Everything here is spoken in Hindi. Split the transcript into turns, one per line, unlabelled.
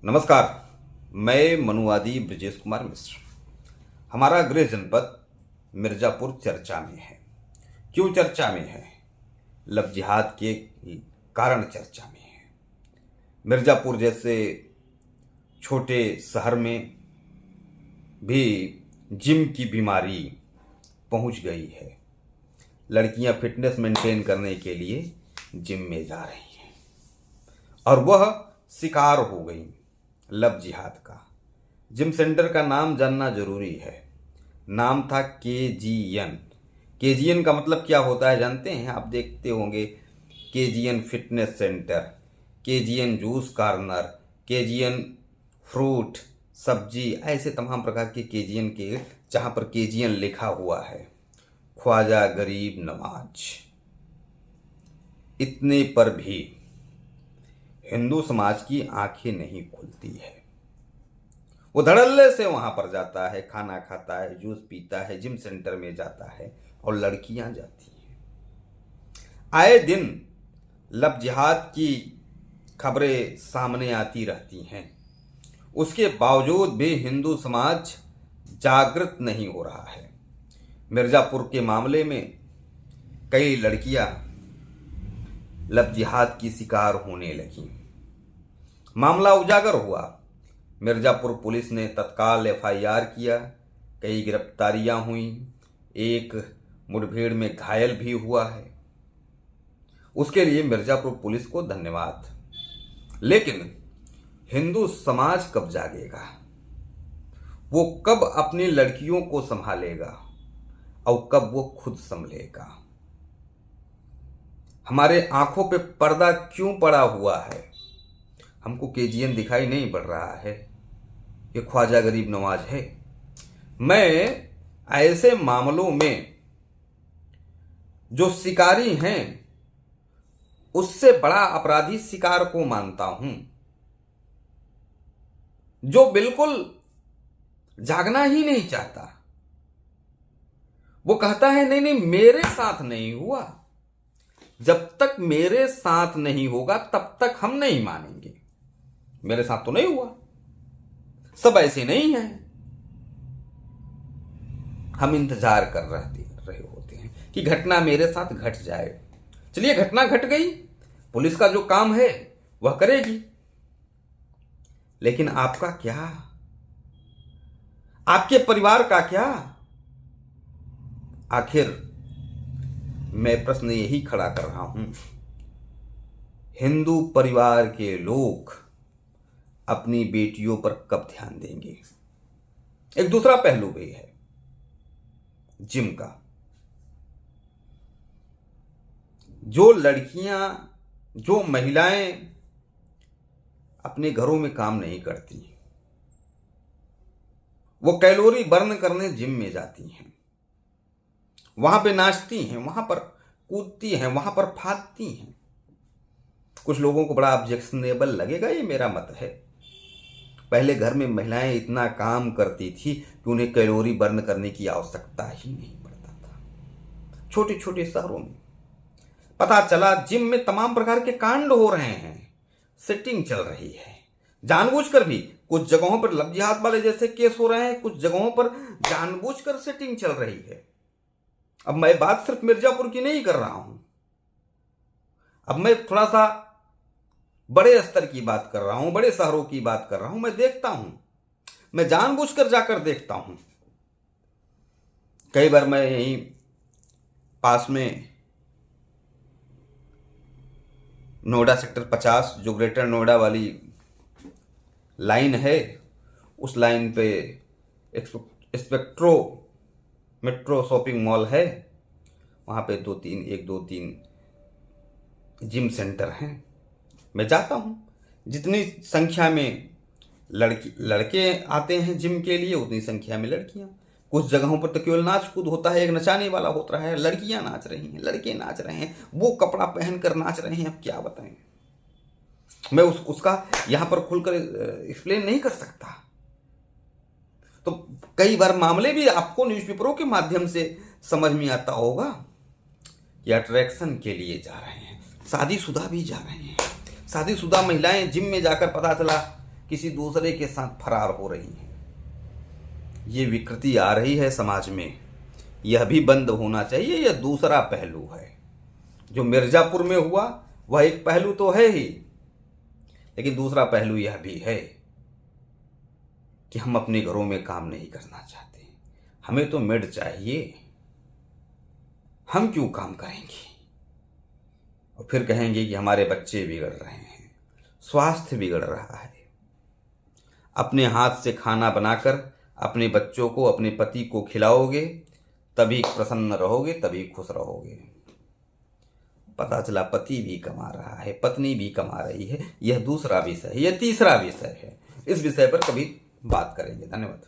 नमस्कार। मैं मनुवादी ब्रजेश कुमार मिश्र। हमारा गृह जनपद मिर्ज़ापुर चर्चा में है। क्यों चर्चा में है? लव जिहाद के कारण चर्चा में है। मिर्ज़ापुर जैसे छोटे शहर में भी जिम की बीमारी पहुंच गई है। लड़कियां फिटनेस मेंटेन करने के लिए जिम में जा रही हैं और वह शिकार हो गई लव जिहाद का। जिम सेंटर का नाम जानना जरूरी है। नाम था KGN। KGN का मतलब क्या होता है जानते हैं? आप देखते होंगे KGN fitness centre, KGN juice corner, KGN fruit सब्जी, ऐसे तमाम प्रकार के KGN के जहाँ पर KGN लिखा हुआ है। ख्वाजा गरीब नवाज। इतने पर भी हिंदू समाज की आंखें नहीं खुलती है। वो धड़ल्ले से वहां पर जाता है, खाना खाता है, जूस पीता है, जिम सेंटर में जाता है और लड़कियां जाती हैं। आए दिन लव जिहाद की खबरें सामने आती रहती हैं। उसके बावजूद भी हिंदू समाज जागृत नहीं हो रहा है। मिर्ज़ापुर के मामले में कई लड़कियां लव जिहाद की शिकार होने लगीं। मामला उजागर हुआ। मिर्ज़ापुर पुलिस ने तत्काल FIR किया। कई गिरफ्तारियां हुई। एक मुठभेड़ में घायल भी हुआ है। उसके लिए मिर्ज़ापुर पुलिस को धन्यवाद। लेकिन हिंदू समाज कब जागेगा? वो कब अपनी लड़कियों को संभालेगा और कब वो खुद संभलेगा? हमारे आंखों पे पर्दा क्यों पड़ा हुआ है? हमको KGN दिखाई नहीं पड़ रहा है। ये ख्वाजा गरीब नवाज है। मैं ऐसे मामलों में जो शिकारी हैं उससे बड़ा अपराधी शिकार को मानता हूं, जो बिल्कुल जागना ही नहीं चाहता। वो कहता है नहीं नहीं मेरे साथ नहीं हुआ। जब तक मेरे साथ नहीं होगा तब तक हम नहीं मानेंगे। मेरे साथ तो नहीं हुआ, सब ऐसे नहीं हैं। हम इंतजार कर रहे होते हैं कि घटना मेरे साथ घट जाए। चलिए, घटना घट गई, पुलिस का जो काम है वह करेगी। लेकिन आपका क्या? आपके परिवार का क्या? आखिर मैं प्रश्न यही खड़ा कर रहा हूं, हिंदू परिवार के लोग अपनी बेटियों पर कब ध्यान देंगे? एक दूसरा पहलू भी है जिम का। जो लड़कियां, जो महिलाएं अपने घरों में काम नहीं करती, वो कैलोरी बर्न करने जिम में जाती हैं। वहां पे नाचती हैं, वहां पर कूदती हैं, वहां पर फादती हैं। कुछ लोगों को बड़ा ऑब्जेक्शनेबल लगेगा, ये मेरा मत है। पहले घर में महिलाएं इतना काम करती थी कि उन्हें कैलोरी बर्न करने की आवश्यकता ही नहीं पड़ता था। छोटे छोटे शहरों में पता चला जिम में तमाम प्रकार के कांड हो रहे हैं, सेटिंग चल रही है। जानबूझकर भी कुछ जगहों पर लव जिहाद वाले जैसे केस हो रहे हैं, कुछ जगहों पर जानबूझकर सेटिंग चल रही है। अब मैं बात सिर्फ मिर्ज़ापुर की नहीं कर रहा हूं, अब मैं थोड़ा सा बड़े स्तर की बात कर रहा हूं, बड़े शहरों की बात कर रहा हूं। मैं देखता हूं, मैं जानबूझकर जाकर देखता हूं। कई बार मैं यहीं पास में नोएडा सेक्टर 50, जो ग्रेटर नोएडा वाली लाइन है, उस लाइन पे एक स्पेक्ट्रो मेट्रो शॉपिंग मॉल है। वहां पे एक दो तीन जिम सेंटर हैं। मैं जाता हूं। जितनी संख्या में लड़के आते हैं जिम के लिए, उतनी संख्या में लड़कियां। कुछ जगहों पर तो केवल नाच कूद होता है, एक नचाने वाला होता है, लड़कियां नाच रही हैं, लड़के नाच रहे हैं, वो कपड़ा पहनकर नाच रहे हैं। अब क्या बताएं, मैं उसका यहां पर खुलकर एक्सप्लेन नहीं कर सकता। तो कई बार मामले भी आपको न्यूज़पेपरों के माध्यम से समझ में आता होगा कि अट्रैक्शन के लिए जा रहे हैं, शादीशुदा भी जा रहे हैं। शादीशुदा महिलाएं जिम में जाकर पता चला किसी दूसरे के साथ फरार हो रही हैं। ये विकृति आ रही है समाज में, यह भी बंद होना चाहिए। यह दूसरा पहलू है। जो मिर्जापुर में हुआ वह एक पहलू तो है ही, लेकिन दूसरा पहलू यह भी है कि हम अपने घरों में काम नहीं करना चाहते। हमें तो मेड चाहिए, हम क्यों काम करेंगे? और फिर कहेंगे कि हमारे बच्चे बिगड़ रहे हैं, स्वास्थ्य बिगड़ रहा है। अपने हाथ से खाना बनाकर अपने बच्चों को, अपने पति को खिलाओगे, तभी प्रसन्न रहोगे, तभी खुश रहोगे। पता चला पति भी कमा रहा है, पत्नी भी कमा रही है, यह दूसरा विषय है। यह तीसरा विषय है। इस विषय पर कभी बात करेंगे। धन्यवाद।